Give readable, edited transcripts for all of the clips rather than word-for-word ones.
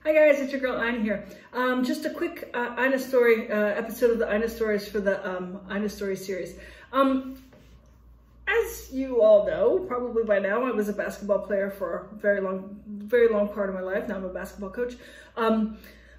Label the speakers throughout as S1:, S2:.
S1: Hi guys, it's your girl Ina here. Just a quick Ina story episode of the Ina Stories for the Ina Stories series. As you all know, probably by now, I was a basketball player for a very long part of my life. Now I'm a basketball coach.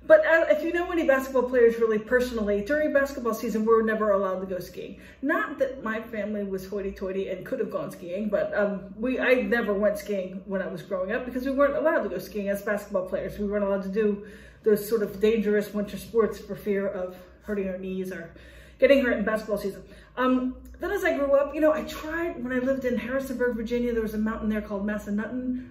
S1: But if you know any basketball players really personally, during basketball season, we were never allowed to go skiing. Not that my family was hoity-toity and could have gone skiing, but I never went skiing when I was growing up because we weren't allowed to go skiing as basketball players. We weren't allowed to do those sort of dangerous winter sports for fear of hurting our knees or getting hurt in basketball season. Then as I grew up, you know, I tried, when I lived in Harrisonburg, Virginia, there was a mountain there called Massanutten.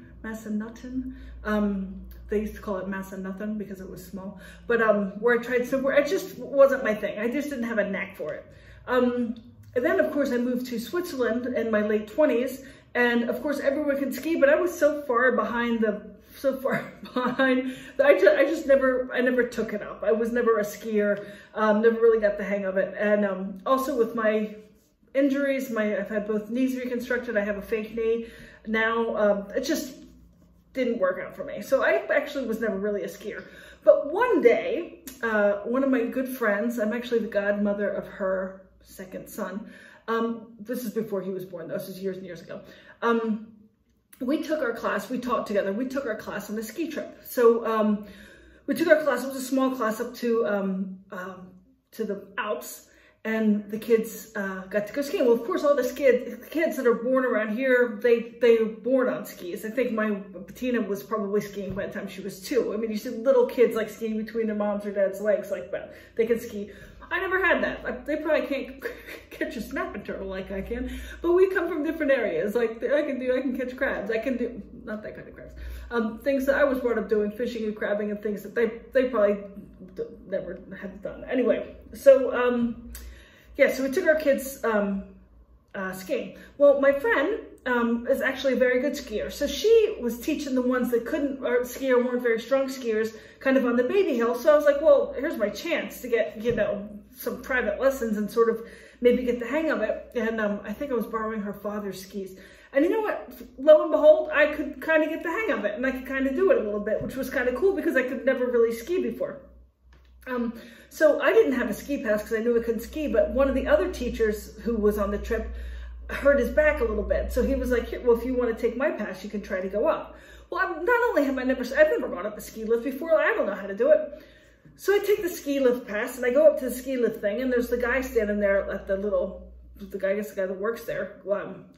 S1: They used to call it Massanutten because it was small, but where I tried somewhere, it just wasn't my thing. I just didn't have a knack for it. And then of course I moved to Switzerland in my late 20s, and of course everyone can ski, but I was so far behind that I never took it up. I was never a skier, never really got the hang of it. And also with my injuries, I've had both knees reconstructed. I have a fake knee now. It just didn't work out for me. So I actually was never really a skier. But one day, one of my good friends, I'm actually the godmother of her second son. This is before he was born though, this is years and years ago. We took our class, we taught together, we took our class on a ski trip. So we took our class, it was a small class up to the Alps, and the kids got to go skiing. Well, of course, all the kids that are born around here, they were born on skis. I think my Bettina was probably skiing by the time she was 2. I mean, you see little kids like skiing between their mom's or dad's legs like that. They can ski. I never had that. They probably can't catch a snapping turtle like I can, but we come from different areas. Like I can catch crabs. I can do, not that kind of crabs. Things that I was brought up doing, fishing and crabbing and things that they probably never had done. Anyway, so, yeah, so we took our kids skiing. Well, my friend is actually a very good skier. So she was teaching the ones that couldn't ski or weren't very strong skiers kind of on the baby hill. So I was like, well, here's my chance to get, you know, some private lessons and sort of maybe get the hang of it. And I think I was borrowing her father's skis. And you know what? Lo and behold, I could kind of get the hang of it and I could kind of do it a little bit, which was kind of cool because I could never really ski before. So I didn't have a ski pass because I knew I couldn't ski, but one of the other teachers who was on the trip hurt his back a little bit. So he was like, here, well, if you want to take my pass, you can try to go up. Well, not only have I've never gone up a ski lift before, I don't know how to do it. So I take the ski lift pass and I go up to the ski lift thing, and there's the guy standing there at the guy that works there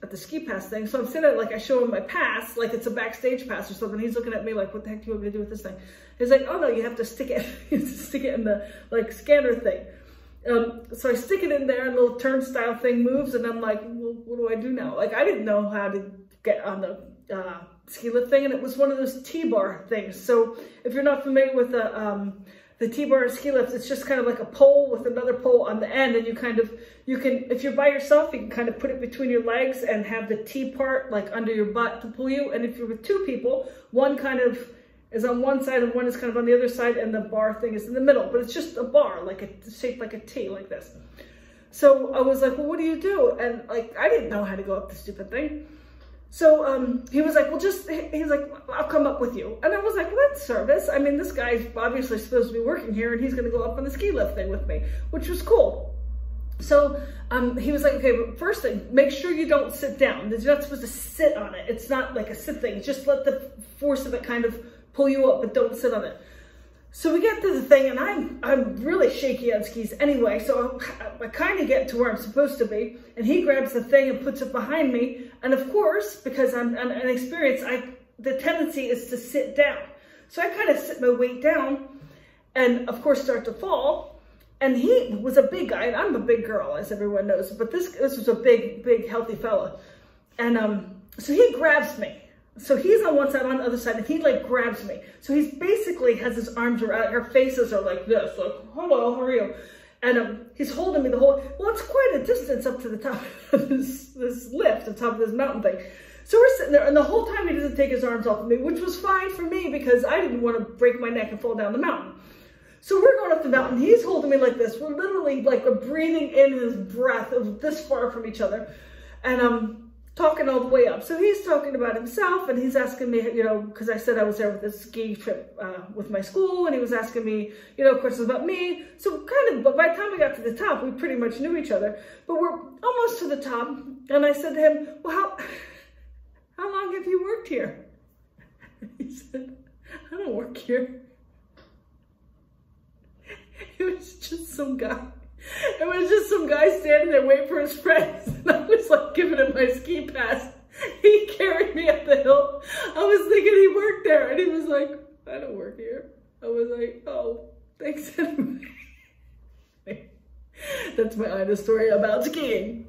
S1: at the ski pass thing. So I'm sitting there, like, I show him my pass, like it's a backstage pass or something. He's looking at me like, what the heck do you want me to do with this thing? He's like, oh no, you have to stick it, you have to stick it in the like scanner thing. So I stick it in there and the little turnstile thing moves, and I'm like, well, what do I do now? Like, I didn't know how to get on the ski lift thing, and it was one of those T-bar things. So if you're not familiar with the T-bar and ski lift, it's just kind of like a pole with another pole on the end, and you can, if you're by yourself, you can kind of put it between your legs and have the T part like under your butt to pull you. And if you're with 2 people, one kind of is on one side and one is kind of on the other side, and the bar thing is in the middle, but it's just a bar, shaped like a T, like this. So I was like, well, what do you do? And like, I didn't know how to go up the stupid thing. So he was like, well, he's like, I'll come up with you. And I was like, well, that's service. I mean, this guy's obviously supposed to be working here, and he's going to go up on the ski lift thing with me, which was cool. So he was like, okay, but first thing, make sure you don't sit down. You're not supposed to sit on it. It's not like a sit thing. Just let the force of it kind of pull you up, but don't sit on it. So we get to the thing, and I'm really shaky on skis anyway, so I kind of get to where I'm supposed to be, and he grabs the thing and puts it behind me, and of course, because I'm inexperienced, the tendency is to sit down. So I kind of sit my weight down, and of course start to fall, and he was a big guy, and I'm a big girl, as everyone knows, but this was a big, healthy fella, and so he grabs me. So he's on one side, on the other side, and he like grabs me. So he's basically has his arms around, our faces are like this, like, hello, how are you? And he's holding me the whole, well, it's quite a distance up to the top of this lift, the top of this mountain thing. So we're sitting there, and the whole time he doesn't take his arms off of me, which was fine for me because I didn't want to break my neck and fall down the mountain. So we're going up the mountain, he's holding me like this. We're literally like breathing in his breath of this far from each other. And talking all the way up. So he's talking about himself, and he's asking me, you know, because I said I was there with a ski trip with my school, and he was asking me, you know, questions about me. So kind of, but by the time we got to the top, we pretty much knew each other. But we're almost to the top, and I said to him, well, how long have you worked here? He said, I don't work here. It was just some guy. It was just some guy standing there waiting for his friends. And I was like giving him my ski pass. He carried me up the hill. I was thinking he worked there. And he was like, I don't work here. I was like, oh, thanks anyway. That's my honest story about skiing.